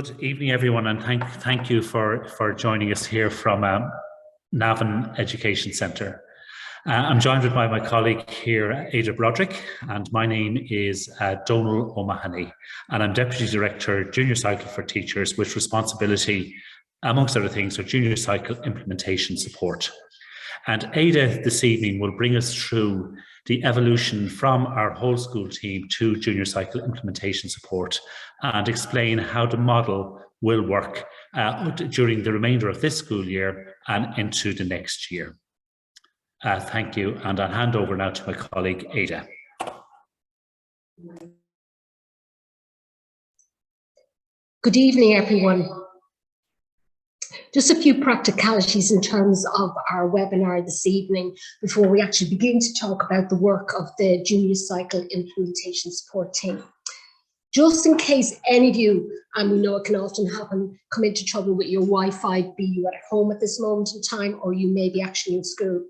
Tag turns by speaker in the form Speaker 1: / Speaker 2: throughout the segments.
Speaker 1: Good evening, everyone, and thank you for joining us here from Navan Education Centre. I'm joined by my colleague here, Ada Broderick, and my name is Donal O'Mahony, and I'm Deputy Director, Junior Cycle for Teachers, with responsibility, amongst other things, for Junior Cycle implementation support. And Ada this evening will bring us through the evolution from our whole school team to Junior Cycle implementation support and explain how the model will work during the remainder of this school year and into the next year. Thank you, and I'll hand over now to my colleague Ada.
Speaker 2: Good evening, everyone. Just a few practicalities in terms of our webinar this evening before we actually begin to talk about the work of the Junior Cycle Implementation Support Team. Just in case any of you, and we know it can often happen, come into trouble with your Wi-Fi, be you at home at this moment in time or you may be actually in school.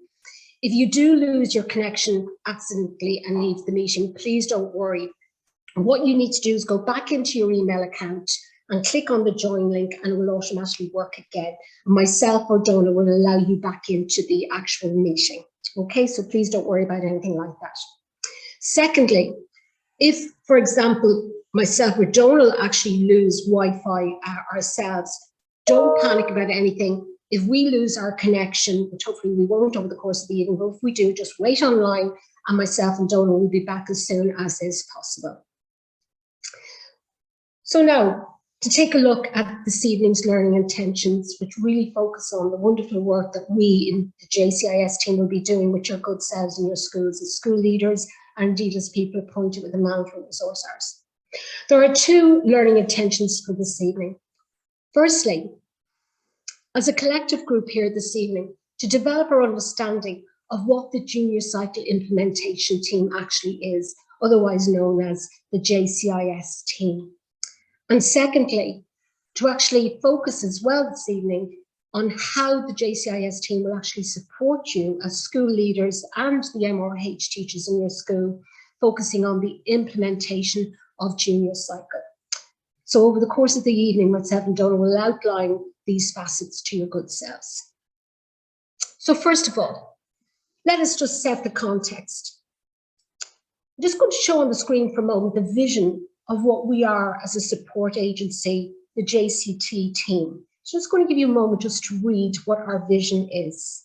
Speaker 2: If you do lose your connection accidentally and leave the meeting, please don't worry. What you need to do is go back into your email account and click on the join link and it will automatically work again. Myself or Donna will allow you back into the actual meeting. Okay, so please don't worry about anything like that. Secondly, if, for example, myself or Donna actually lose Wi-Fi ourselves, don't panic about anything. If we lose our connection, which hopefully we won't over the course of the evening, but if we do, just wait online and myself and Donna will be back as soon as is possible. So now, to take a look at this evening's learning intentions, which really focus on the wonderful work that we in the JCIS team will be doing with your good selves in your schools as school leaders and indeed as people appointed with the management resource hours. There are two learning intentions for this evening. Firstly, as a collective group here this evening, to develop our understanding of what the Junior Cycle Implementation Team actually is, otherwise known as the JCIS team. And secondly, to actually focus as well this evening on how the JCIS team will actually support you as school leaders and the MRH teachers in your school, focusing on the implementation of Junior Cycle. So over the course of the evening, myself and Donna will outline these facets to your good selves. So first of all, let us just set the context. I'm just going to show on the screen for a moment the vision of what we are as a support agency, the JCT team. So I'm just going to give you a moment just to read what our vision is.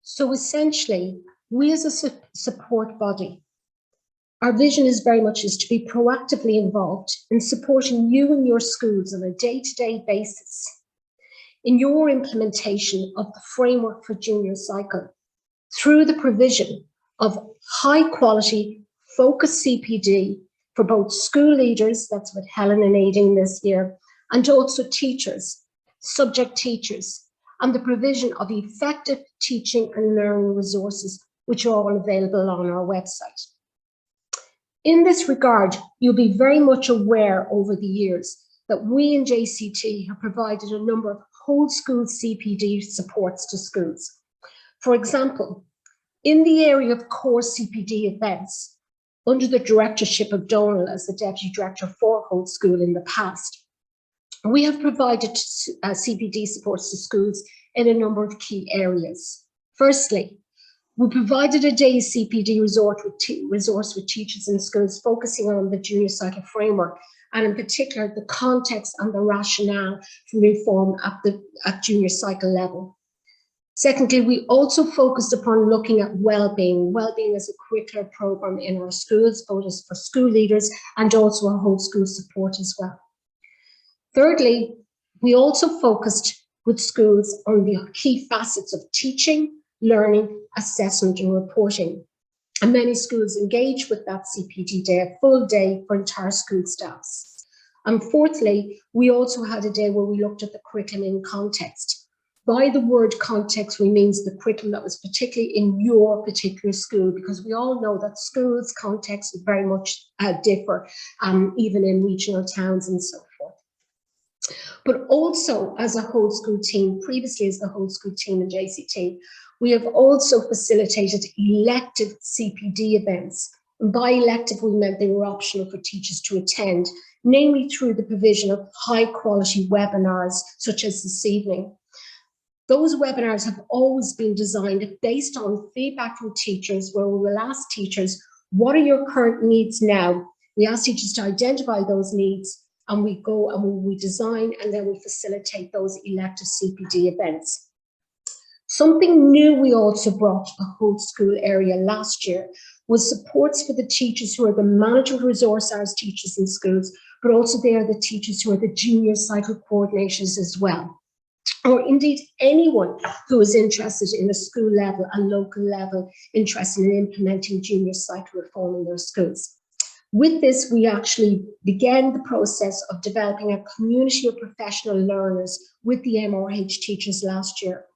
Speaker 2: So essentially, we as a support body, our vision is very much to be proactively involved in supporting you and your schools on a day-to-day basis in your implementation of the framework for Junior Cycle through the provision of high quality focused CPD for both school leaders, that's what Helen and Aiding this year, and also teachers, subject teachers, and the provision of effective teaching and learning resources, which are all available on our website. In this regard, you'll be very much aware over the years that we in JCT have provided a number of whole school CPD supports to schools. For example, in the area of core CPD events, under the directorship of Donal as the Deputy Director for whole school in the past, we have provided CPD supports to schools in a number of key areas. Firstly, we provided a day's CPD resource with teachers in schools focusing on the Junior Cycle framework and in particular the context and the rationale for reform at Junior Cycle level. Secondly, we also focused upon looking at well-being as a curricular program in our schools, both as for school leaders and also a whole school support as well. Thirdly, we also focused with schools on the key facets of teaching, learning, assessment and reporting. And many schools engage with that CPD day, a full day for entire school staffs. And fourthly, we also had a day where we looked at the curriculum in context. By the word context, we mean the curriculum that was particularly in your particular school, because we all know that schools' contexts very much differ, even in regional towns and so forth. But also as a whole school team, previously as the whole school team in JCT, we have also facilitated elective CPD events. And by elective, we meant they were optional for teachers to attend, namely through the provision of high quality webinars, such as this evening. Those webinars have always been designed based on feedback from teachers, where we will ask teachers, what are your current needs now? We ask teachers to identify those needs, and we go and we design and then we facilitate those elective CPD events. Something new we also brought to the whole school area last year was supports for the teachers who are the management resource hours teachers in schools, but also they are the teachers who are the junior cycle coordinators as well, or indeed anyone who is interested in a school level and local level, interested in implementing junior cycle reform in their schools. With this, we actually began the process of developing a community of professional learners with the MRH teachers last year,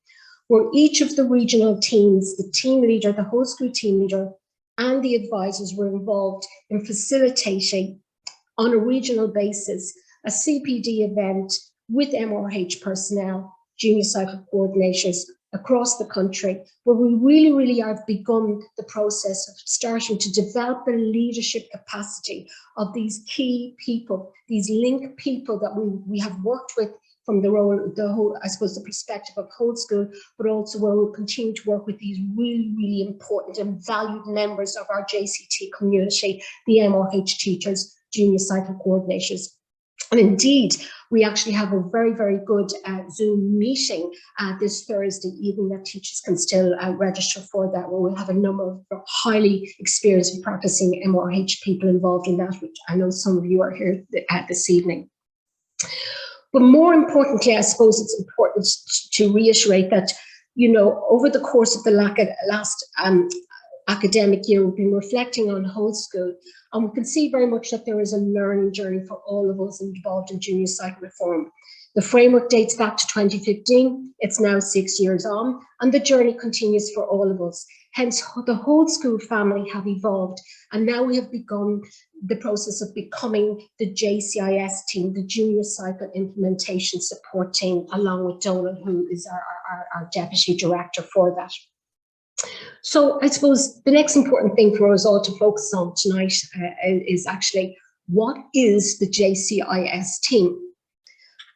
Speaker 2: where each of the regional teams, the team leader, the whole school team leader, and the advisors were involved in facilitating on a regional basis a CPD event with MRH personnel, junior cycle coordinators across the country, where we really have begun the process of starting to develop the leadership capacity of these key people, these link people that we have worked with from the whole, I suppose, the perspective of whole school, but also where we'll continue to work with these really important and valued members of our JCT community, the MRH teachers, junior cycle coordinators. And indeed, we actually have a very good Zoom meeting this Thursday evening that teachers can still register for that, where we'll have a number of highly experienced and practicing MRH people involved in that, which I know some of you are here this evening. But more importantly, I suppose it's important to reiterate that, you know, over the course of the last academic year, we've been reflecting on whole school, and we can see very much that there is a learning journey for all of us involved in junior cycle reform. The framework dates back to 2015, it's now 6 years on, and the journey continues for all of us. Hence, the whole school family have evolved, and now we have begun the process of becoming the JCIS team, the Junior Cycle Implementation Support Team, along with Donald, who is our Deputy Director for that. So I suppose the next important thing for us all to focus on tonight is actually, what is the JCIS team?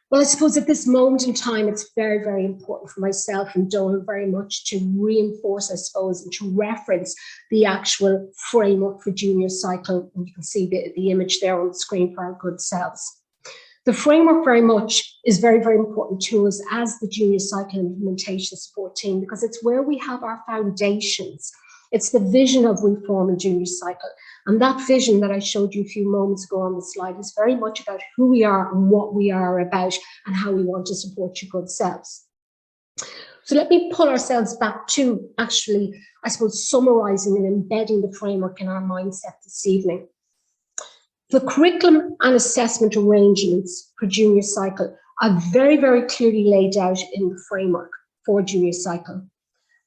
Speaker 2: Well, I suppose at this moment in time, it's very important for myself and Donald very much to reinforce, I suppose, and to reference the actual framework for junior cycle. And you can see the image there on the screen for our good selves. The framework very much is very important to us as the Junior Cycle Implementation Support Team, because it's where we have our foundations. It's the vision of reform in junior cycle. And that vision that I showed you a few moments ago on the slide is very much about who we are and what we are about and how we want to support your good selves. So let me pull ourselves back to actually, I suppose, summarising and embedding the framework in our mindset this evening. The curriculum and assessment arrangements for junior cycle are very clearly laid out in the framework for junior cycle,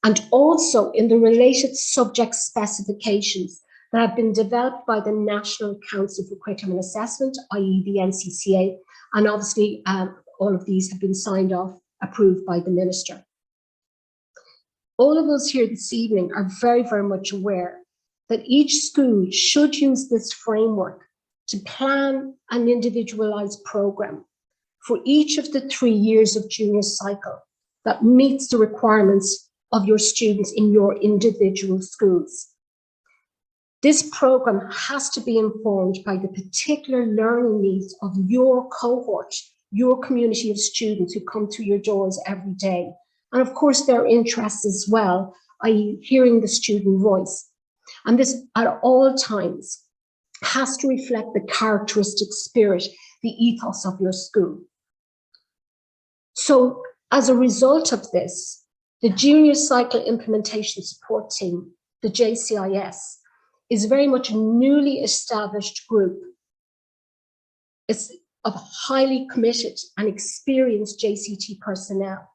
Speaker 2: and also in the related subject specifications that have been developed by the National Council for Curriculum and Assessment, i.e. the NCCA, and obviously all of these have been signed off, approved by the Minister. All of us here this evening are very much aware that each school should use this framework to plan an individualized program for each of the 3 years of junior cycle that meets the requirements of your students in your individual schools. This program has to be informed by the particular learning needs of your cohort, your community of students who come through your doors every day. And of course, their interests as well, i.e. hearing the student voice. And this at all times has to reflect the characteristic spirit, the ethos of your school. So as a result of this, the Junior Cycle Implementation Support Team, the JCIS, is very much a newly established group. It's of highly committed and experienced JCT personnel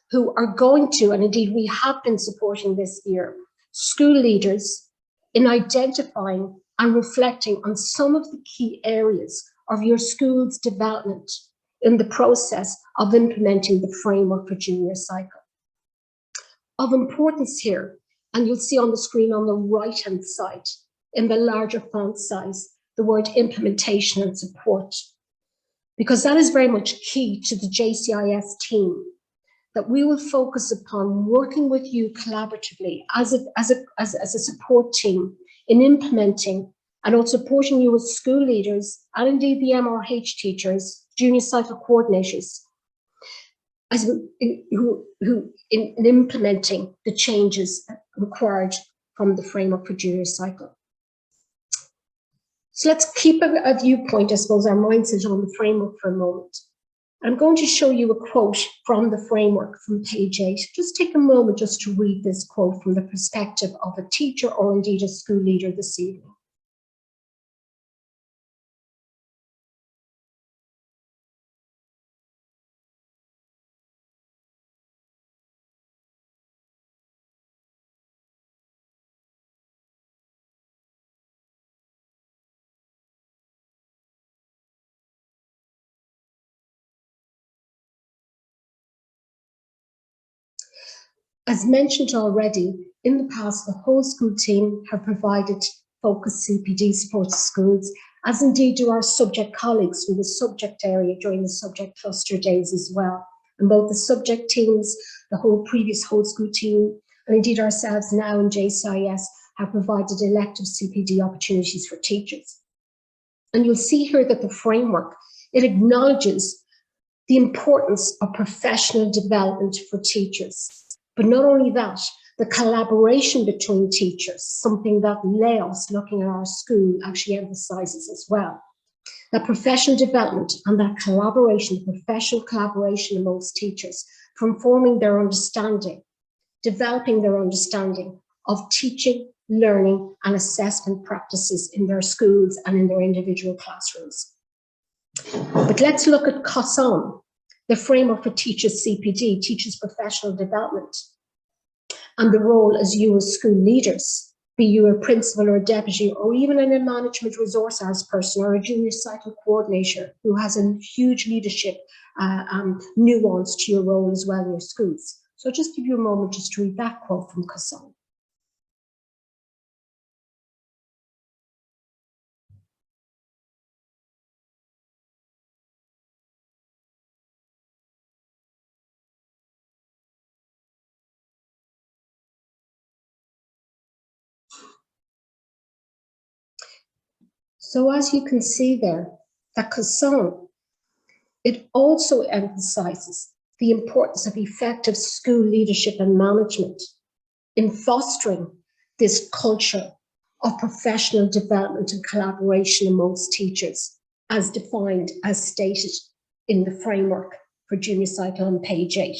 Speaker 2: who are going to, and indeed we have been supporting this year, school leaders in identifying and reflecting on some of the key areas of your school's development in the process of implementing the framework for junior cycle. Of importance here, and you'll see on the screen on the right-hand side, in the larger font size, the word implementation and support, because that is very much key to the JCIS team, that we will focus upon working with you collaboratively as a support team in implementing and also supporting you with school leaders and indeed the MRH teachers, junior cycle coordinators, in implementing the changes required from the framework for junior cycle. So let's keep a viewpoint, I suppose, our mindset on the framework for a moment. I'm going to show you a quote from the framework from page 8. Just take a moment just to read this quote from the perspective of a teacher or indeed a school leader this evening. As mentioned already, in the past, the whole school team have provided focused CPD support to schools, as indeed do our subject colleagues from the subject area during the subject cluster days as well. And both the subject teams, the whole previous whole school team, and indeed ourselves now in JCIS have provided elective CPD opportunities for teachers. And you'll see here that the framework, it acknowledges the importance of professional development for teachers. But not only that, the collaboration between teachers, something that Leos, looking at our school, actually emphasises as well. That professional development and that collaboration, professional collaboration amongst teachers, from forming their understanding, developing their understanding of teaching, learning and assessment practices in their schools and in their individual classrooms. But let's look at COSON, the framework for teachers CPD, teachers professional development, and the role as you as school leaders, be you a principal or a deputy, or even a management resource hours person or a junior cycle coordinator who has a huge leadership nuance to your role as well in your schools. So I'll just give you a moment just to read that quote from COSON. So as you can see there, that COSON, it also emphasises the importance of effective school leadership and management in fostering this culture of professional development and collaboration amongst teachers, as defined, as stated in the framework for junior cycle on page 8.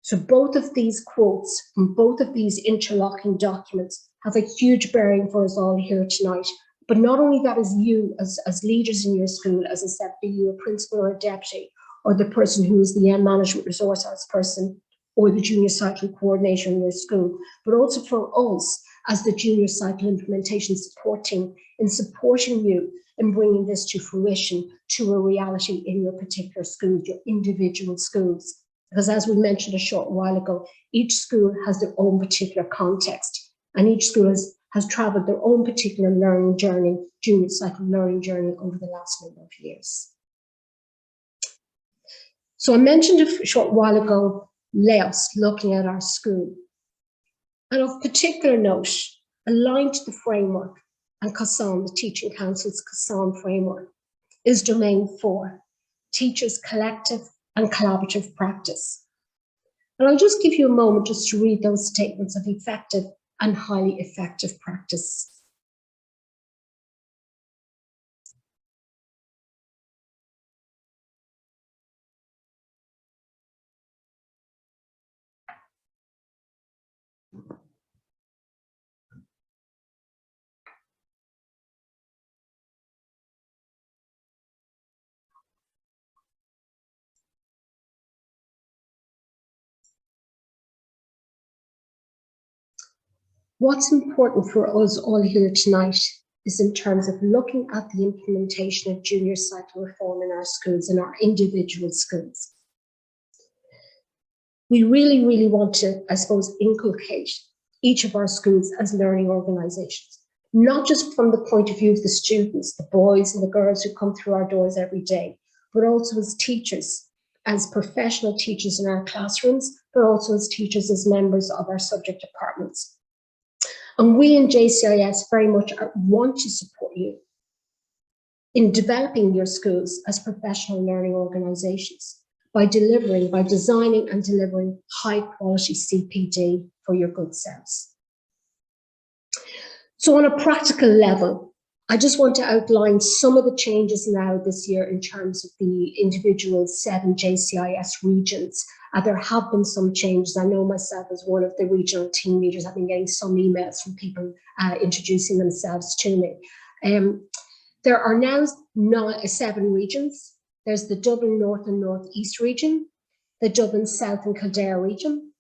Speaker 2: So both of these quotes from both of these interlocking documents have a huge bearing for us all here tonight. But not only that, as you, as leaders in your school, as I said, be you a principal or a deputy, or the person who is the management resource hours person, or the junior cycle coordinator in your school, but also for us as the junior cycle implementation support team in supporting you in bringing this to fruition, to a reality in your particular schools, your individual schools. Because as we mentioned a short while ago, each school has their own particular context, and each school has travelled their own particular learning journey, junior cycle learning journey over the last number of years. So I mentioned a short while ago, Leos, looking at our school. And of particular note, aligned to the framework and COSON, the Teaching Council's COSON framework, is Domain 4, Teachers' Collective and Collaborative Practice. And I'll just give you a moment just to read those statements of effective and highly effective practice. What's important for us all here tonight is in terms of looking at the implementation of junior cycle reform in our schools, in our individual schools. We really, really want to, I suppose, inculcate each of our schools as learning organisations, not just from the point of view of the students, the boys and the girls who come through our doors every day, but also as teachers, as professional teachers in our classrooms, but also as teachers, as members of our subject departments. And we in JCIS very much want to support you in developing your schools as professional learning organisations by designing and delivering high quality CPD for your good selves. So on a practical level, I just want to outline some of the changes now this year in terms of the individual 7 JCIS regions. There have been some changes. I know myself as one of the regional team leaders, I've been getting some emails from people introducing themselves to me. There are now 7 regions. There's the Dublin North and North East region, the Dublin South and Kildare region,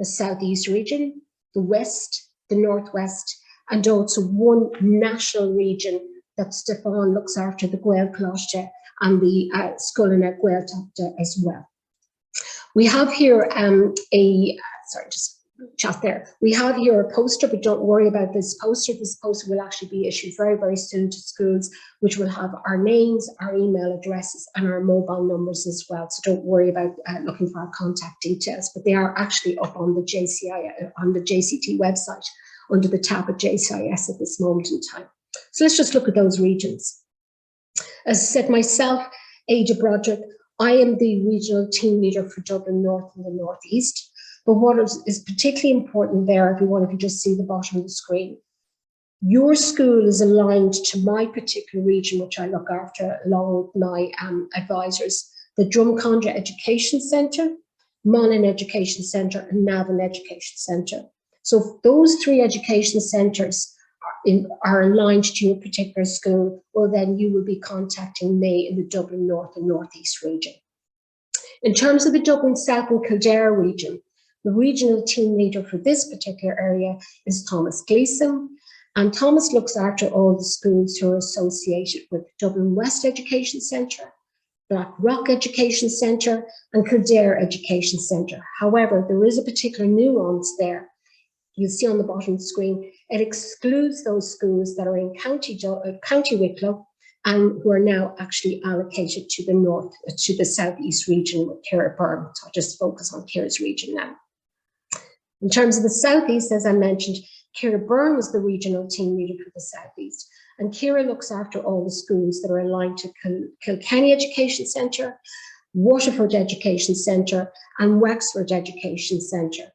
Speaker 2: the South East region, the West, the Northwest, and also one national region that Stefan looks after, the Gael Cloiste and the Scoilne Gaeltachta as well. We have here we have here a poster, but don't worry about this poster. This poster will actually be issued very, very soon to schools, which will have our names, our email addresses, and our mobile numbers as well. So don't worry about looking for our contact details, but they are actually up on the JCT website under the tab of JCIS at this moment in time. So let's just look at those regions. As I said, myself, Ada Broderick, I am the regional team leader for Dublin North and the North East. But what is particularly important there, everyone, if you just see the bottom of the screen, your school is aligned to my particular region, which I look after along with my advisors, the Drumcondra Education Centre, Monaghan Education Centre, and Navan Education Centre. So if those 3 education centres are aligned to your particular school, well, then you will be contacting me in the Dublin North and North East region. In terms of the Dublin South and Kildare region, the regional team leader for this particular area is Thomas Gleeson, and Thomas looks after all the schools who are associated with Dublin West Education Centre, Blackrock Education Centre, and Kildare Education Centre. However, there is a particular nuance there. You'll see on the bottom of the screen, it excludes those schools that are in County Wicklow and who are now actually allocated to the Southeast region with Ciara Byrne. So I'll just focus on Ciara's region now. In terms of the Southeast, as I mentioned, Ciara Byrne was the regional team leader for the Southeast, and Ciara looks after all the schools that are aligned to Kilkenny Education Centre, Waterford Education Centre, and Wexford Education Centre.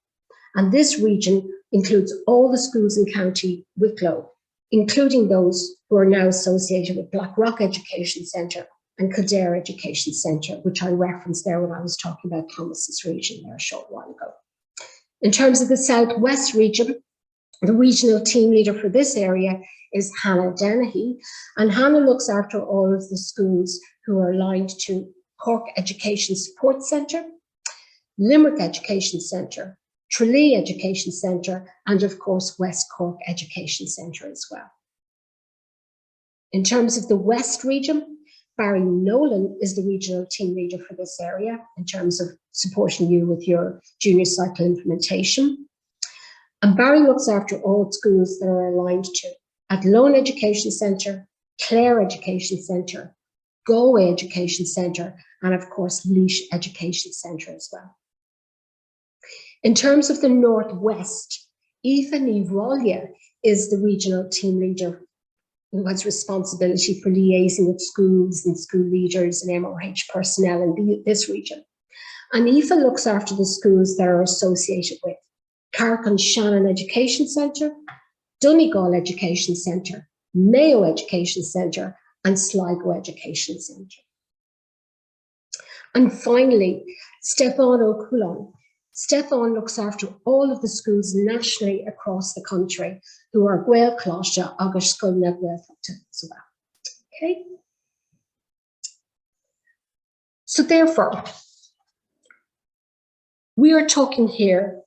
Speaker 2: And this region includes all the schools in County Wicklow, including those who are now associated with Blackrock Education Centre and Kildare Education Centre, which I referenced there when I was talking about Thomas's region there a short while ago. In terms of the Southwest region, the regional team leader for this area is Hannah Dennehy, and Hannah looks after all of the schools who are aligned to Cork Education Support Centre, Limerick Education Centre, Tralee Education Centre, and of course West Cork Education Centre as well. In terms of the West region, Barry Nolan is the regional team leader for this area in terms of supporting you with your junior cycle implementation. And Barry looks after all schools that are aligned to Athlone Education Centre, Clare Education Centre, Galway Education Centre, and of course Laois Education Centre as well. In terms of the Northwest, Aoife Ní is the regional team leader who has responsibility for liaising with schools and school leaders and MRH personnel in this region. And Aoife looks after the schools that are associated with Carrick Shannon Education Centre, Donegal Education Centre, Mayo Education Centre, and Sligo Education Centre. And finally, Stefan O'Coulon. Stefan looks after all of the schools nationally across the country who are Gael Cloiste agus Scoilne Gaeltachta as well. Okay? So therefore, we are talking here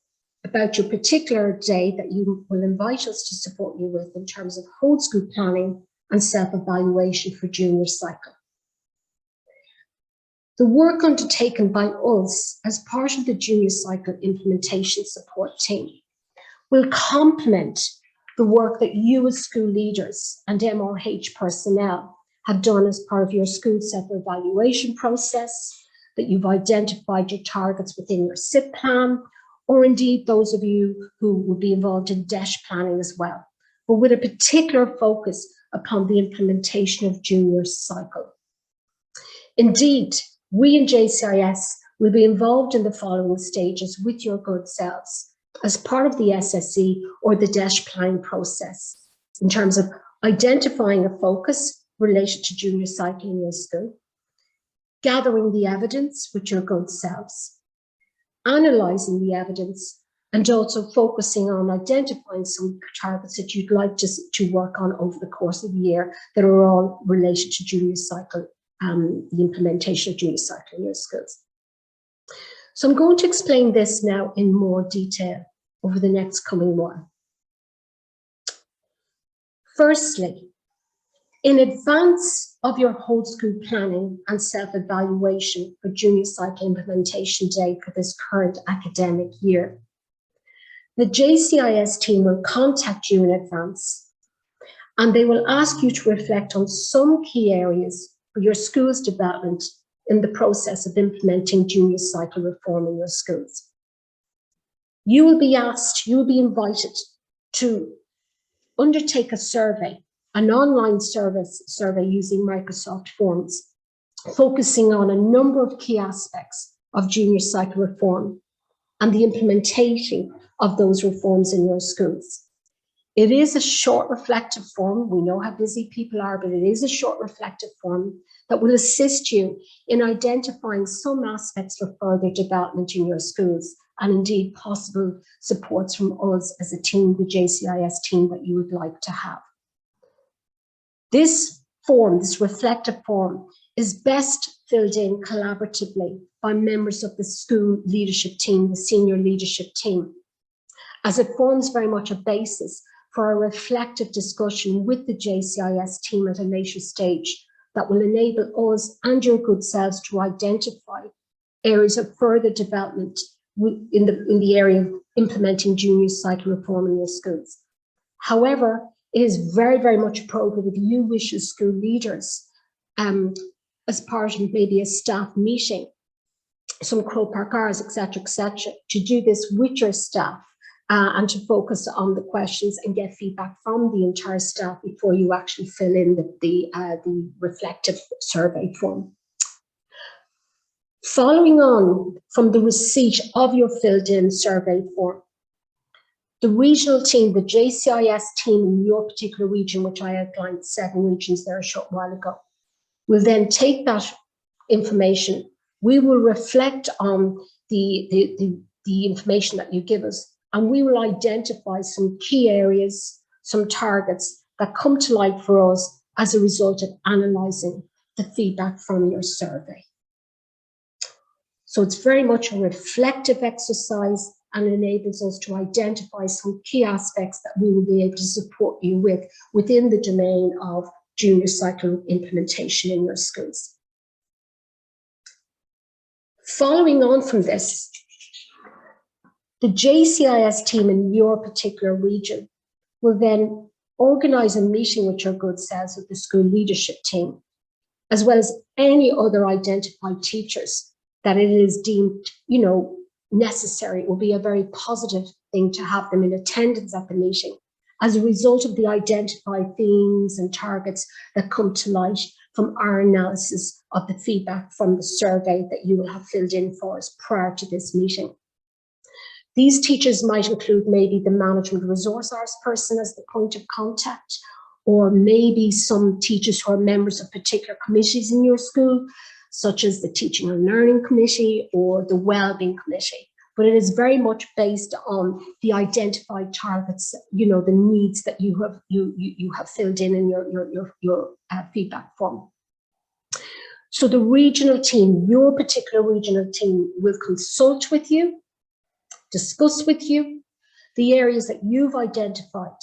Speaker 2: about your particular day that you will invite us to support you with in terms of whole school planning and self-evaluation for junior cycle. The work undertaken by us as part of the junior cycle implementation support team will complement the work that you as school leaders and MRH personnel have done as part of your school self-evaluation process, that you've identified your targets within your SIP plan, or indeed those of you who will be involved in DESH planning as well, but with a particular focus upon the implementation of junior cycle. Indeed, we in JCIS will be involved in the following stages with your good selves as part of the SSE or the DESH planning process in terms of identifying a focus related to junior cycle in your school, gathering the evidence with your good selves, analysing the evidence, and also focusing on identifying some targets that you'd like to work on over the course of the year that are all related to junior cycle, the implementation of junior cycle in your schools. So I'm going to explain this now in more detail over the next coming while. Firstly, in advance of your whole school planning and self-evaluation for junior cycle implementation day for this current academic year, the JCIS team will contact you in advance and they will ask you to reflect on some key areas for your school's development in the process of implementing junior cycle reform in your schools. You will be asked, you will be invited to undertake a survey, an online survey using Microsoft Forms, focusing on a number of key aspects of junior cycle reform and the implementation of those reforms in your schools. It is a short reflective form. We know how busy people are, but it is a short reflective form that will assist you in identifying some aspects for further development in your schools and indeed possible supports from us as a team, the JCIS team that you would like to have. This form, this reflective form, is best filled in collaboratively by members of the school leadership team, the senior leadership team, as it forms very much a basis for a reflective discussion with the JCIS team at a later stage that will enable us and your good selves to identify areas of further development in the area of implementing junior cycle reform in your schools. However, it is very, very much appropriate if you wish as school leaders, as part of maybe a staff meeting, some Crow Park hours, etc., to do this with your staff and to focus on the questions and get feedback from the entire staff before you actually fill in the reflective survey form. Following on from the receipt of your filled in survey form, the regional team, the JCIS team in your particular region, which I outlined 7 regions there a short while ago, will then take that information. We will reflect on the information that you give us, and we will identify some key areas, some targets that come to light for us as a result of analysing the feedback from your survey. So it's very much a reflective exercise and enables us to identify some key aspects that we will be able to support you with within the domain of junior cycle implementation in your schools. Following on from this, the JCIS team in your particular region will then organise a meeting with your good selves with the school leadership team, as well as any other identified teachers that it is deemed, necessary. It will be a very positive thing to have them in attendance at the meeting as a result of the identified themes and targets that come to light from our analysis of the feedback from the survey that you will have filled in for us prior to this meeting. These teachers might include maybe the management resource hours person as the point of contact, or maybe some teachers who are members of particular committees in your school, such as the Teaching and Learning Committee or the Wellbeing Committee. But it is very much based on the identified targets, the needs that you have filled in your feedback form. So the regional team, your particular regional team, will consult with you, discuss with you, the areas that you've identified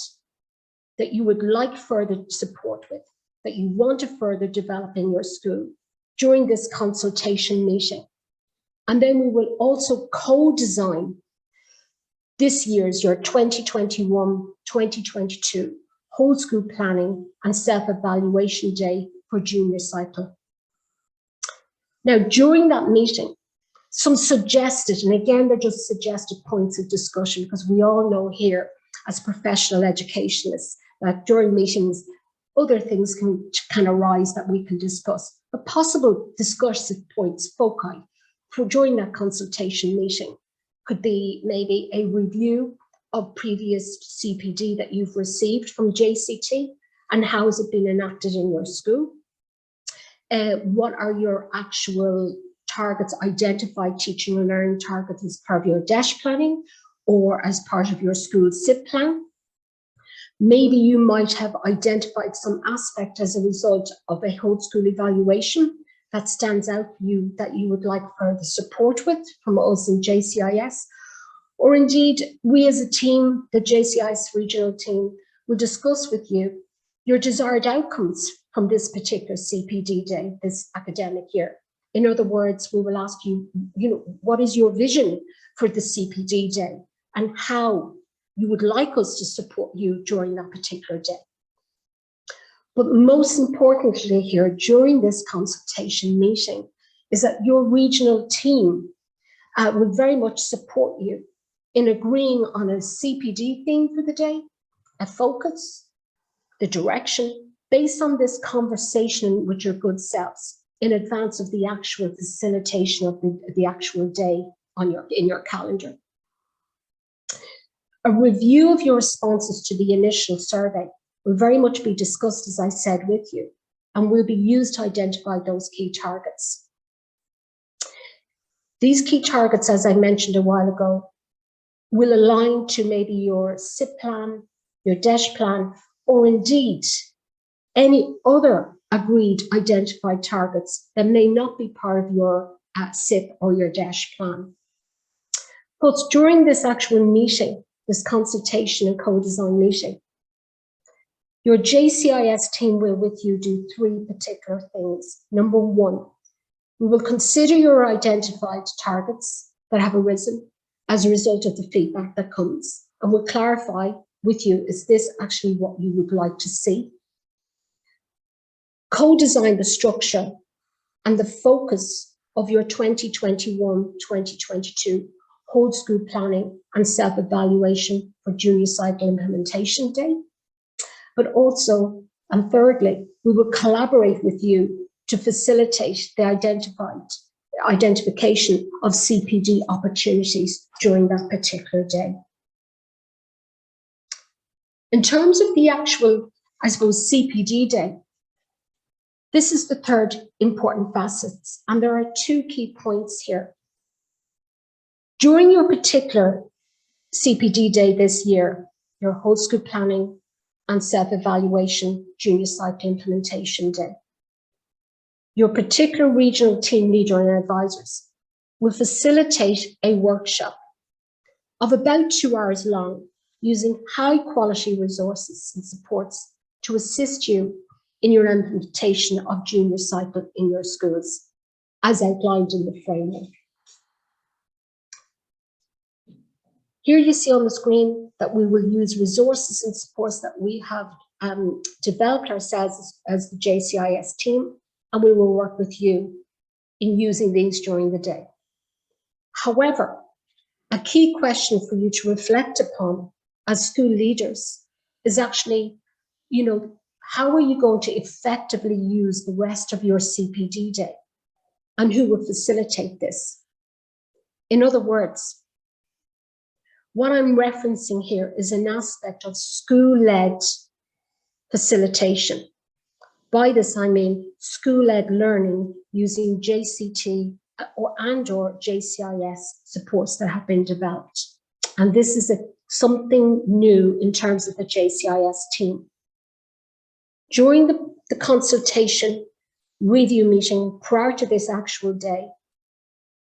Speaker 2: that you would like further support with, that you want to further develop in your school during this consultation meeting. And then we will also co-design this year's, your 2021-2022 whole school planning and self-evaluation day for junior cycle. Now, during that meeting, some suggested, and again, they're just suggested points of discussion, because we all know here as professional educationists that during meetings, other things can arise that we can discuss. But possible discussion points, foci, for during that consultation meeting could be maybe a review of previous CPD that you've received from JCT and how has it been enacted in your school? What are your actual targets, identified teaching and learning targets as part of your DESH planning or as part of your school SIP plan? Maybe you might have identified some aspect as a result of a whole school evaluation that stands out for you that you would like further support with from us in JCIS. Or indeed, we as a team, the JCIS regional team, will discuss with you your desired outcomes from this particular CPD day, this academic year. In other words, we will ask you, what is your vision for the CPD day and how you would like us to support you during that particular day. But most importantly here, during this consultation meeting, is that your regional team will very much support you in agreeing on a CPD theme for the day, a focus, the direction, based on this conversation with your good selves in advance of the actual facilitation of the actual day in your calendar. A review of your responses to the initial survey will very much be discussed, as I said, with you, and will be used to identify those key targets. These key targets, as I mentioned a while ago, will align to maybe your SIP plan, your DESH plan, or indeed any other agreed identified targets that may not be part of your SIP or your DESH plan. But during this actual meeting, this consultation and co-design meeting, your JCIS team will with you do three particular things. Number one, we will consider your identified targets that have arisen as a result of the feedback that comes, and we'll clarify with you, is this actually what you would like to see? Co-design the structure and the focus of your 2021-2022 whole school planning and self-evaluation for junior cycle implementation day. But also, and thirdly, we will collaborate with you to facilitate the identification of CPD opportunities during that particular day. In terms of the actual, I suppose, CPD day, this is the third important facet, and there are two key points here. During your particular CPD day this year, your whole school planning and self-evaluation junior cycle implementation day, your particular regional team leader and advisors will facilitate a workshop of about 2 hours long using high quality resources and supports to assist you in your implementation of junior cycle in your schools, as outlined in the framework. Here you see on the screen that we will use resources and supports that we have developed ourselves as the JCIS team, and we will work with you in using these during the day. However, a key question for you to reflect upon as school leaders is actually, how are you going to effectively use the rest of your CPD day, and who will facilitate this? In other words, what I'm referencing here is an aspect of school-led facilitation. By this, I mean school-led learning using JCT or JCIS supports that have been developed. And this is something new in terms of the JCIS team. During the consultation review meeting prior to this actual day,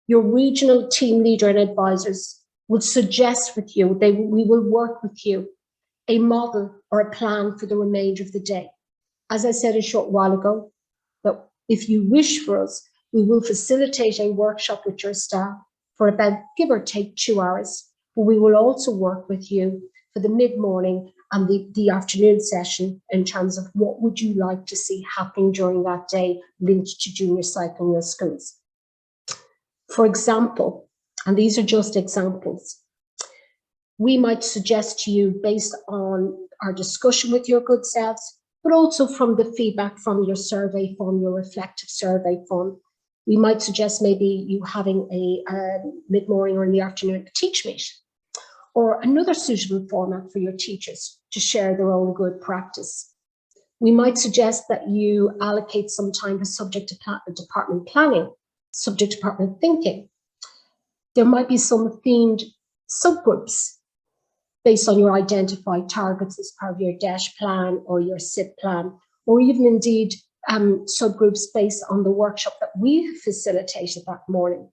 Speaker 2: your regional team leader and advisors will suggest with you, we will work with you a model or a plan for the remainder of the day. As I said a short while ago, that if you wish for us, we will facilitate a workshop with your staff for about, give or take, 2 hours, but we will also work with you for the mid-morning and the afternoon session in terms of what would you like to see happening during that day linked to junior cycle in your schools. For example, and these are just examples, we might suggest to you, based on our discussion with your good selves, but also from the feedback from your survey form, your reflective survey form, we might suggest maybe you having a mid-morning or in the afternoon a teach meet, or another suitable format for your teachers to share their own good practice. We might suggest that you allocate some time for subject department planning, subject department thinking. There might be some themed subgroups based on your identified targets as part of your DESH plan or your SIP plan, or even indeed subgroups based on the workshop that we facilitated that morning.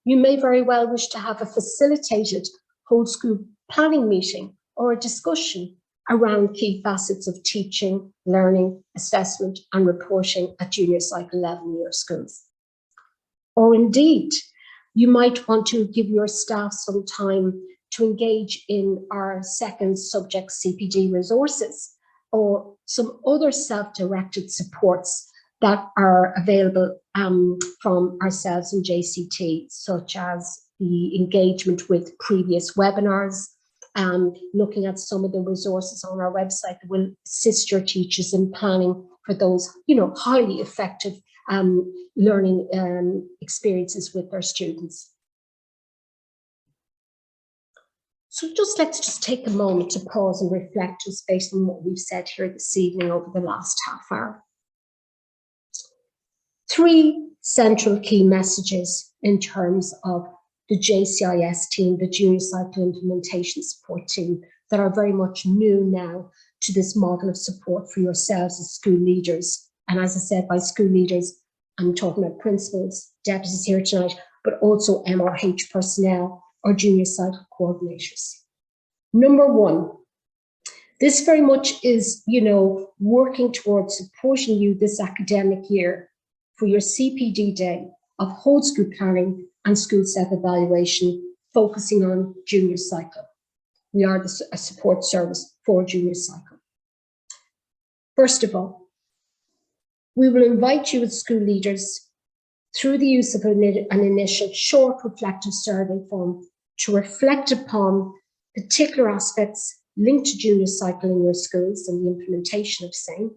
Speaker 2: You may very well wish to have a facilitated whole school planning meeting or a discussion around key facets of teaching, learning, assessment and reporting at junior cycle level in your schools. Or indeed, you might want to give your staff some time to engage in our second subject CPD resources or some other self-directed supports that are available from ourselves in JCT, such as the engagement with previous webinars, looking at some of the resources on our website that will assist your teachers in planning for those, highly effective learning experiences with their students. So let's just take a moment to pause and reflect just based on what we've said here this evening over the last half hour. 3 central key messages in terms of the JCIS team, the Junior Cycle Implementation Support Team, that are very much new now to this model of support for yourselves as school leaders. And as I said, by school leaders, I'm talking about principals, deputies here tonight, but also MRH personnel or junior cycle coordinators. Number 1, this very much is, working towards supporting you this academic year for your CPD day of whole school planning and school self-evaluation, focusing on junior cycle. We are a support service for junior cycle. First of all, we will invite you as school leaders through the use of an initial short reflective survey form to reflect upon particular aspects linked to junior cycle in your schools and the implementation of same,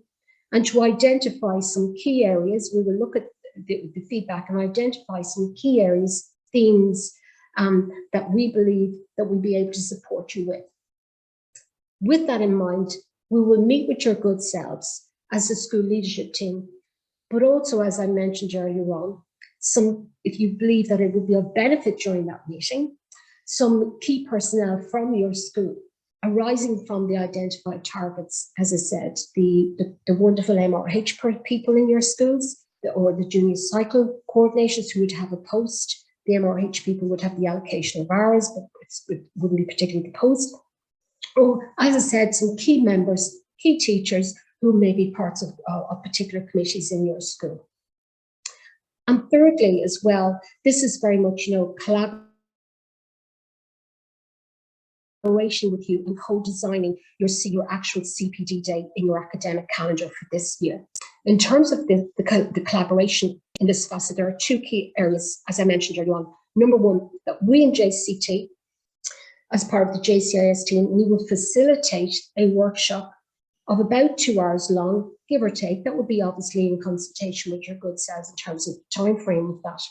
Speaker 2: and to identify some key areas. We will look at the feedback and identify some key areas, themes that we believe that we'll be able to support you with. With that in mind, we will meet with your good selves as a school leadership team, but also, as I mentioned earlier on, if you believe that it would be of benefit during that meeting, some key personnel from your school arising from the identified targets, as I said, the wonderful MRH people in your schools, or the junior cycle coordinators who would have a post. The MRH people would have the allocation of hours, but it wouldn't be particularly the post. Or, as I said, some key members, key teachers who may be parts of particular committees in your school. And thirdly, as well, this is very much, collaboration with you and co-designing your actual CPD day in your academic calendar for this year. In terms of the collaboration in this facet, there are 2 key areas, as I mentioned earlier on. Number 1, that we in JCT, as part of the JCIS team, we will facilitate a workshop of about 2 hours long, give or take. That would be obviously in consultation with your good selves in terms of the time frame of that.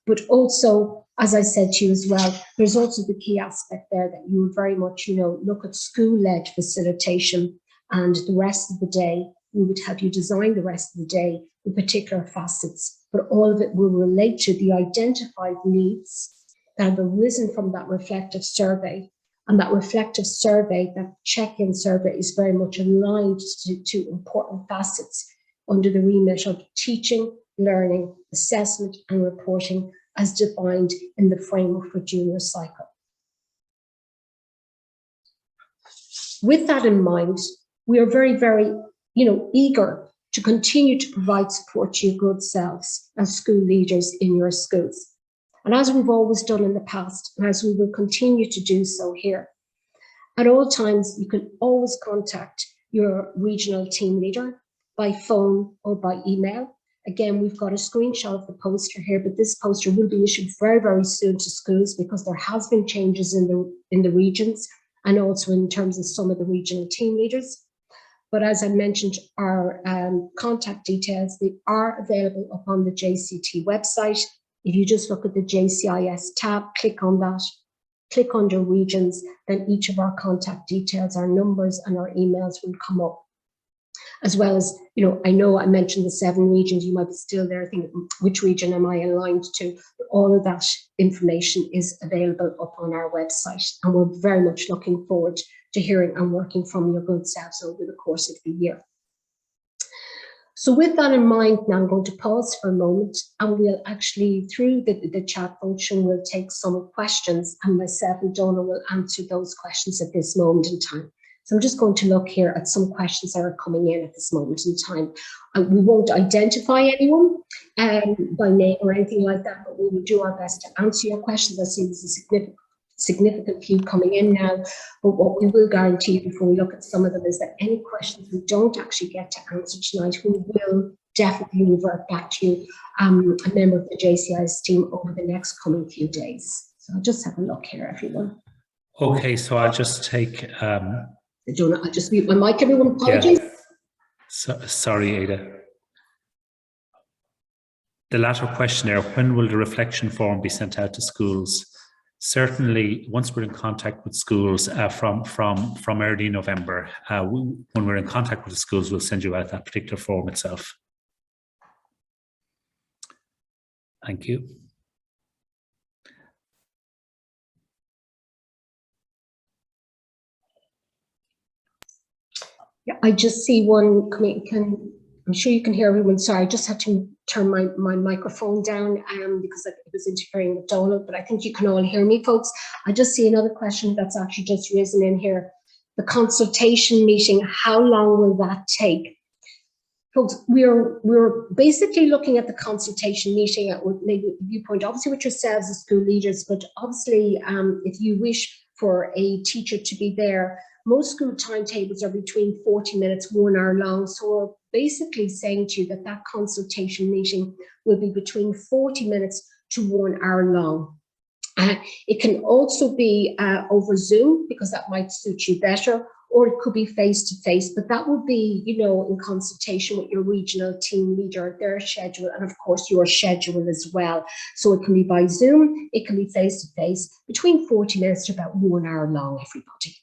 Speaker 2: But also, as I said to you as well, there's also the key aspect there that you would very much, look at school-led facilitation, and the rest of the day, we would help you design the rest of the day in particular facets, but all of it will relate to the identified needs that have arisen from that reflective survey. And that reflective survey, that check-in survey, is very much aligned to important facets under the remit of teaching, learning, assessment and reporting as defined in the framework for junior cycle. with that in mind, we are very, very, eager to continue to provide support to your good selves as school leaders in your schools. And as we've always done in the past, and as we will continue to do so here, at all times, you can always contact your regional team leader by phone or by email. Again, we've got a screenshot of the poster here, but this poster will be issued very, very soon to schools because there has been changes in the regions and also in terms of some of the regional team leaders. But as I mentioned, our contact details, they are available upon the JCT website. If you just look at the JCIS tab, click on that, click under regions, then each of our contact details, our numbers and our emails will come up. As well as, I know I mentioned the 7 regions, you might be still there thinking, which region am I aligned to? All of that information is available up on our website, and we're very much looking forward to hearing and working from your good selves over the course of the year. So with that in mind, now I'm going to pause for a moment, and we'll actually, through the chat function, we'll take some questions, and myself and Donna will answer those questions at this moment in time. So I'm just going to look here at some questions that are coming in at this moment in time. We won't identify anyone by name or anything like that, but we will do our best to answer your questions. I see there's a significant few coming in now, but what we will guarantee before we look at some of them is that any questions we don't actually get to answer tonight, we will definitely revert back to you, a member of the JCIS team over the next coming few days. So I'll just have a look here, everyone.
Speaker 1: Okay, so I'll just take...
Speaker 2: I'll just mute my mic, everyone. Apologies.
Speaker 1: Yeah. Sorry, Ada. The latter question there, when will the reflection form be sent out to schools? Certainly, once we're in contact with schools from early November, when we're in contact with the schools, we'll send you out that particular form itself. Thank you.
Speaker 2: Yeah, I just see one coming. I'm sure you can hear everyone. Sorry, I just had to turn my microphone down because it was interfering with Donald, but I think you can all hear me, folks. I just see another question that's actually just risen in here. The consultation meeting, how long will that take? Folks, we're basically looking at the consultation meeting at maybe a viewpoint, obviously with yourselves as school leaders, but obviously if you wish for a teacher to be there, most school timetables are between 40 minutes, 1 hour long. So we're basically saying to you that that consultation meeting will be between 40 minutes to 1 hour long. It can also be over Zoom because that might suit you better, or it could be face-to-face, but that will be, in consultation with your regional team leader, their schedule, and of course your schedule as well. So it can be by Zoom, it can be face-to-face, between 40 minutes to about 1 hour long, everybody.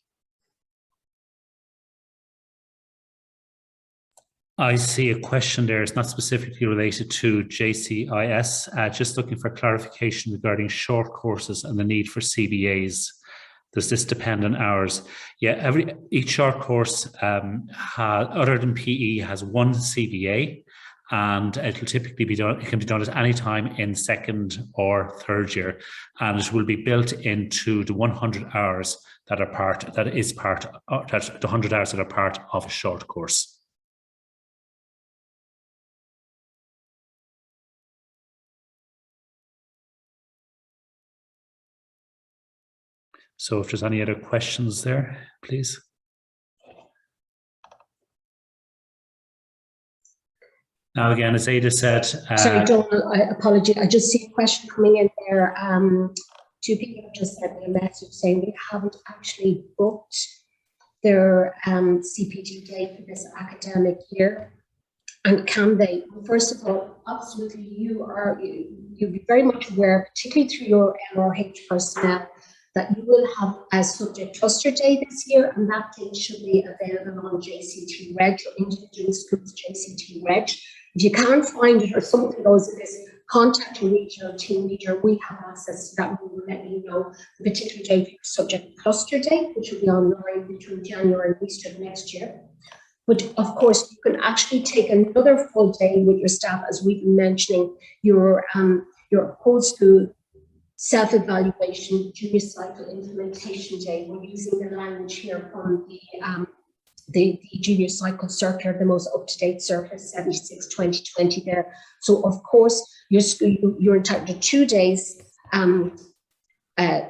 Speaker 1: I see a question there. It's not specifically related to JCIS, just looking for clarification regarding short courses and the need for CBAs. Does this depend on hours? Yeah, each short course, other than PE, has one CBA, and it'll typically be done. It can be done at any time in 2nd or 3rd year, and it will be built into the 100 hours that are part. That's the 100 hours that are part of a short course. So if there's any other questions there, please. Now, again, as Ada said...
Speaker 2: Sorry, Donald, I apologize. I just see a question coming in there. 2 people have just sent me a message saying they haven't actually booked their CPD day for this academic year. And can they? First of all, absolutely, you'll be very much aware, particularly through your MRH personnel, that you will have a subject cluster day this year, and that day should be available on JCT Reg, Individual Schools JCT Reg. If you can't find it or something goes in this, contact your regional team leader. We have access to that. We will let you know the particular day for your subject cluster day, which will be online between January and Easter of next year. But of course, you can actually take another full day with your staff, as we've been mentioning, your whole school self-evaluation, junior cycle implementation day. We're using the language here from the junior cycle circular, the most up-to-date circular 76/2020 there. So of course, you're entitled to 2 days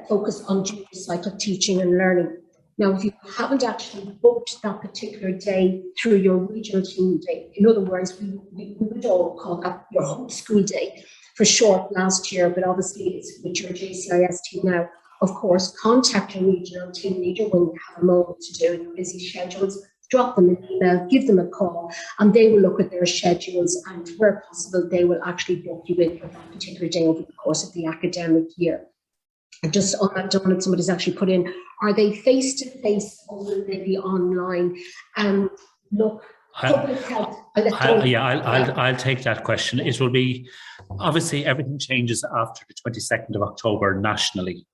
Speaker 2: focus on junior cycle teaching and learning. Now, if you haven't actually booked that particular day through your regional team day, in other words, we would all call that your home school day for short last year, but obviously it's with your JCIS team now. Of course, contact your regional team leader when you have a moment to do your busy schedules. Drop them an email, give them a call, and they will look at their schedules, and where possible, they will actually book you in for that particular day over the course of the academic year. And just on that, Donald, somebody's actually put in, are they face-to-face or will they be online? Look, public health.
Speaker 1: I'll take that question. It will be, obviously everything changes after the 22nd of October nationally,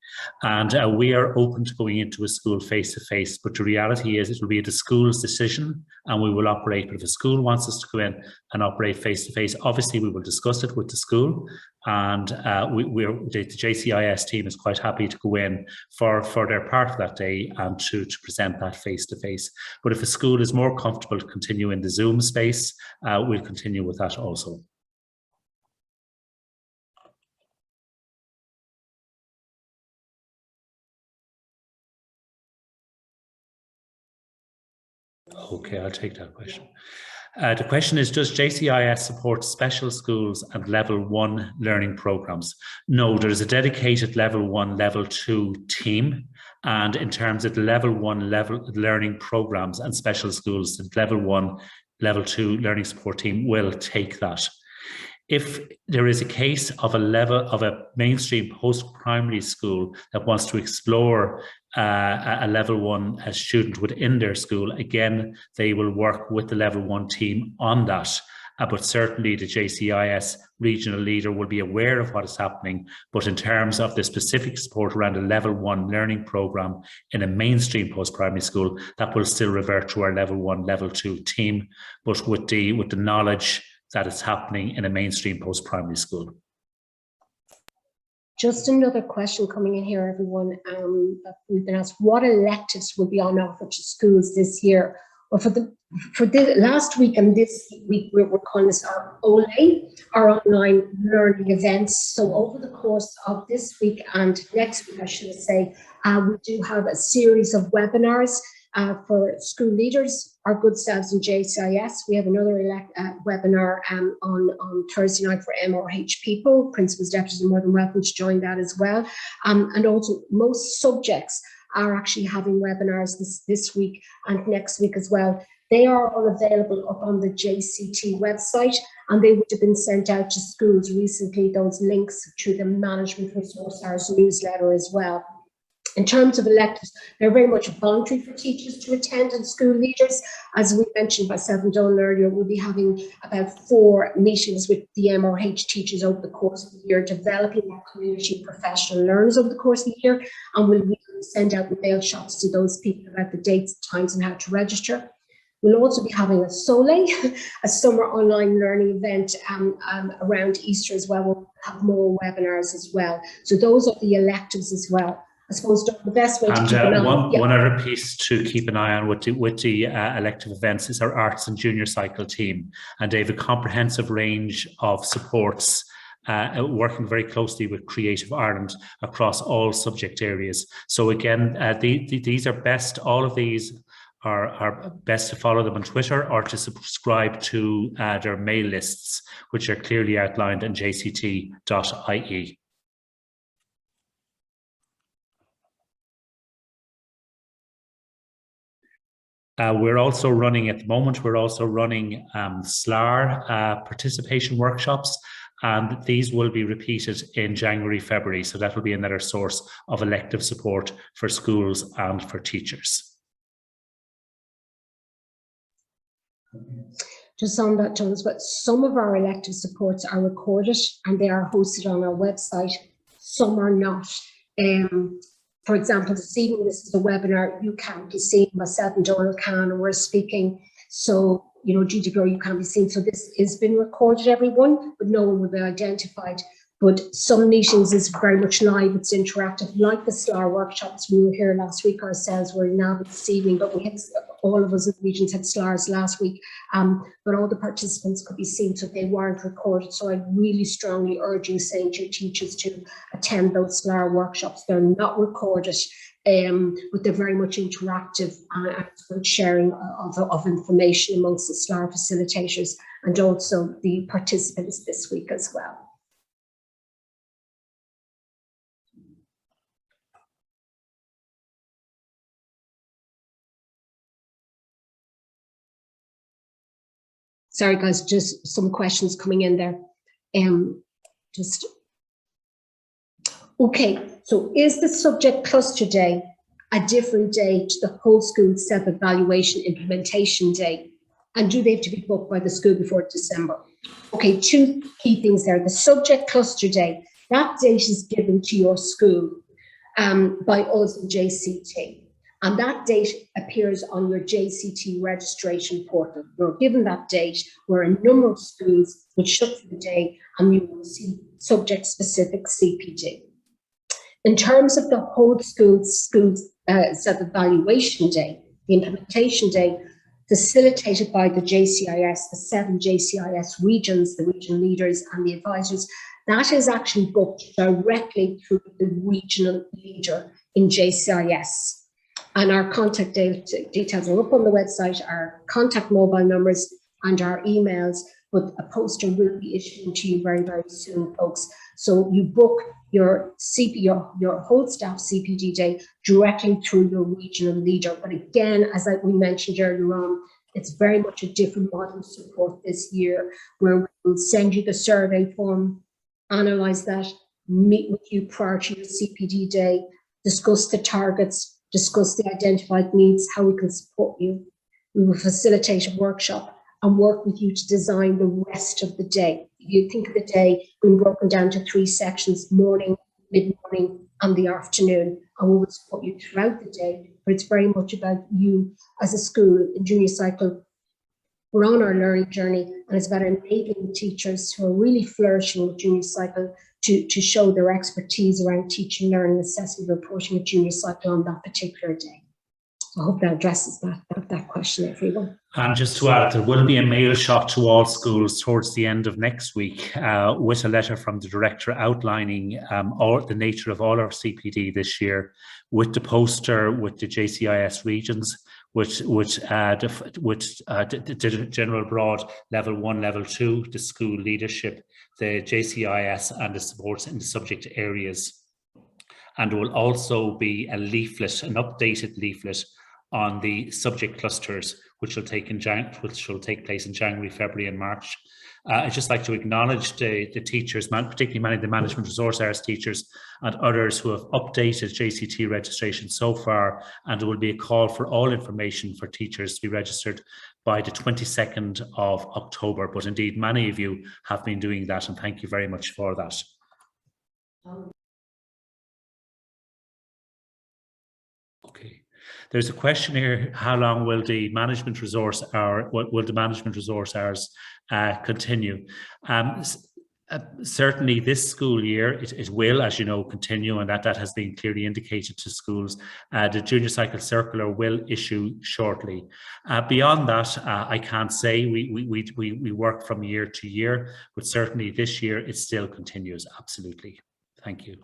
Speaker 1: and we are open to going into a school face-to-face, but the reality is it will be the school's decision and we will operate. But if a school wants us to go in and operate face-to-face, obviously we will discuss it with the school, and the JCIS team is quite happy to go in for their part of that day and to present that face-to-face. But if a school is more comfortable to continue in the Zoom space, we'll continue with that also. Okay, I'll take that question. The question is, does JCIS support special schools and level 1 learning programs? No, there's a dedicated level 1, level 2 team. And in terms of the level 1 learning programs and special schools, the level 1, level 2 learning support team will take that. If there is a case of a mainstream post-primary school that wants to explore a level 1 student within their school, again, they will work with the level 1 team on that. But certainly the JCIS regional leader will be aware of what is happening. But in terms of the specific support around a level 1 learning program in a mainstream post-primary school, that will still revert to our level 1, level 2 team, but with the knowledge that it's happening in a mainstream post-primary school.
Speaker 2: Just another question coming in here, everyone. That we've been asked, what electives will be on offer to schools this year? Well, for the last week and this week, we're calling this our OLE, our online learning events. So over the course of this week and next week, I should say, we do have a series of webinars for school leaders, our good selves in JCIS. We have another webinar on Thursday night for MRH people. Principals, deputies are more than welcome to join that as well. And also most subjects are actually having webinars this week and next week as well. They are all available up on the JCT website, and they would have been sent out to schools recently, those links through the Management Resource Hours newsletter as well. In terms of electives, they're very much voluntary for teachers to attend and school leaders. As we mentioned myself and Donald earlier, we'll be having about 4 meetings with the MRH teachers over the course of the year, developing our community professional learners over the course of the year, and we'll send out mail shots to those people about the dates, times and how to register. We'll also be having a SOLE, a summer online learning event around Easter as well. We'll have more webinars as well. So those are the electives as well. I suppose the best way to keep an eye on.
Speaker 1: One other piece to keep an eye on with the elective events is our arts and junior cycle team, and they have a comprehensive range of supports, working very closely with Creative Ireland across all subject areas. So again, these are best. All of these are best to follow them on Twitter or to subscribe to their mail lists, which are clearly outlined on jct.ie. We're also running at the moment, we're also running SLAR participation workshops, and these will be repeated in January, February. So that will be another source of elective support for schools and for teachers.
Speaker 2: Just on that, John, but some of our elective supports are recorded and they are hosted on our website. Some are not. For example, this evening, this is a webinar, you can't be seen, myself and Donald can, and we're speaking. So, you know, due to grow, you can't be seen. So this has been recorded, everyone, but no one will be identified. but some meetings is very much live, it's interactive, like the SLAR workshops. We were here last week ourselves, we're now this evening, but we had, all of us in the regions had SLARs last week, but all the participants could be seen, so they weren't recorded. So I really strongly urge you, saying to your teachers, to attend those SLAR workshops. They're not recorded, but they're very much interactive and good sharing of information amongst the SLAR facilitators and also the participants this week as well. Sorry guys, just some questions coming in there. Okay, so is the subject cluster day a different day to the whole school self-evaluation implementation day? And do they have to be booked by the school before December? Okay, two key things there. The subject cluster day, that date is given to your school by us in JCT. And that date appears on your JCT registration portal. You're given that date where a number of schools will shut for the day and you will see subject-specific CPD. In terms of the whole school's self-evaluation day, the implementation day, facilitated by the JCIS, the 7 JCIS regions, the regional leaders and the advisors, that is actually booked directly through the regional leader in JCIS. And our contact details are up on the website, our contact mobile numbers and our emails, but a poster will be issued to you very, very soon, folks. So you book your whole staff CPD day directly through your regional leader. But again, as we mentioned earlier on, it's very much a different model of support this year, where we'll send you the survey form, analyse that, meet with you prior to your CPD day, discuss the targets, discuss the identified needs, how we can support you. We will facilitate a workshop and work with you to design the rest of the day. You think of the day being broken down to 3 sections: morning, mid-morning and the afternoon, and we will support you throughout the day. But it's very much about you as a school in junior cycle. We're on our learning journey, and it's about enabling teachers who are really flourishing with junior cycle to show their expertise around teaching, learning, assessment, reporting at junior cycle on that particular day. I hope that addresses that question, everyone.
Speaker 1: And just to add, there will be a mail shot to all schools towards the end of next week with a letter from the director outlining the nature of all our CPD this year, with the poster, with the JCIS regions, which the general broad level 1, level 2, the school leadership, the JCIS and the supports in the subject areas. And there will also be a leaflet, an updated leaflet on the subject clusters, which will take place in January, February and March. I'd just like to acknowledge the teachers, particularly many of the management resource hours teachers and others who have updated JCT registration so far, and there will be a call for all information for teachers to be registered by the 22nd of October. But indeed, many of you have been doing that, and thank you very much for that. Okay. There's a question here: how long will the management resource hours continue? Certainly this school year it will, as you know, continue, and that has been clearly indicated to schools. The junior cycle circular will issue shortly. Beyond that, I can't say. We work from year to year, but certainly this year it still continues. Absolutely. Thank you.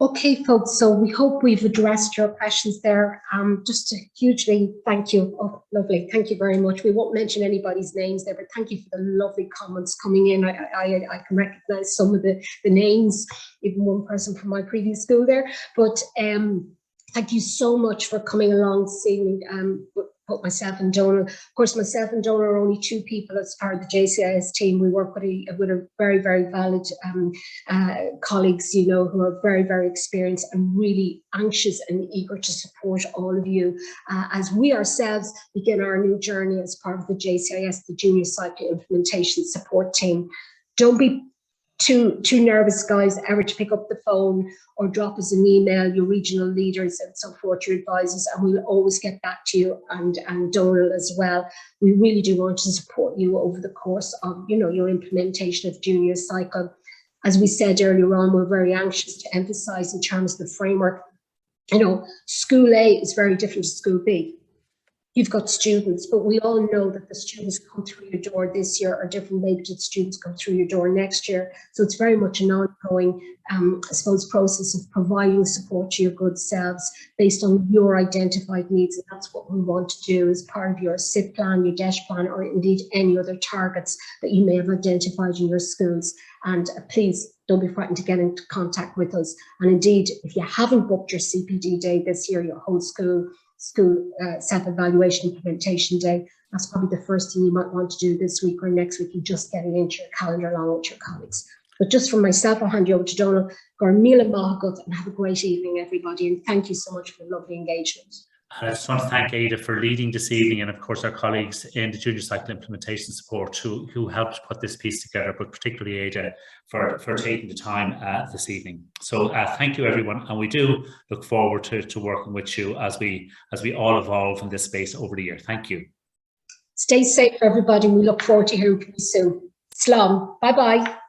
Speaker 2: Okay, folks, so we hope we've addressed your questions there. Just a hugely thank you. Oh, lovely. Thank you very much. We won't mention anybody's names there, but thank you for the lovely comments coming in. I can recognize some of the names, even one person from my previous school there. But thank you so much for coming along this evening. Both myself and Donal. Of course, myself and Donal are only 2 people as part of the JCIS team. We work with a very, very valid colleagues, you know, who are very, very experienced and really anxious and eager to support all of you as we ourselves begin our new journey as part of the JCIS, the Junior Cycle Implementation Support Team. Don't be too nervous guys ever to pick up the phone or drop us an email, your regional leaders and so forth, your advisors, and we'll always get back to you, and Donal as well. We really do want to support you over the course of, you know, your implementation of junior cycle. As we said earlier on, we're very anxious to emphasize in terms of the framework, you know, school A is very different to school B. You've got students, but we all know that the students come through your door this year are different maybe to the students come through your door next year. So it's very much an ongoing, I suppose, process of providing support to your good selves based on your identified needs. And that's what we want to do as part of your SIP plan, your DESH plan, or indeed any other targets that you may have identified in your schools. And please don't be frightened to get into contact with us. And indeed, if you haven't booked your CPD day this year, your whole school self-evaluation implementation day, that's probably the first thing you might want to do this week or next week. You just get it into your calendar along with your colleagues. But just from myself, I'll hand you over to Donal. Gormila Mahagut, and have a great evening, everybody. And thank you so much for the lovely engagement.
Speaker 1: I just want to thank Ada for leading this evening, and of course our colleagues in the Junior Cycle Implementation Support who helped put this piece together, but particularly Ada for taking the time this evening. So thank you everyone, and we do look forward to working with you as we all evolve in this space over the year. Thank you.
Speaker 2: Stay safe everybody, and we look forward to hearing from you soon. Slán. Bye bye.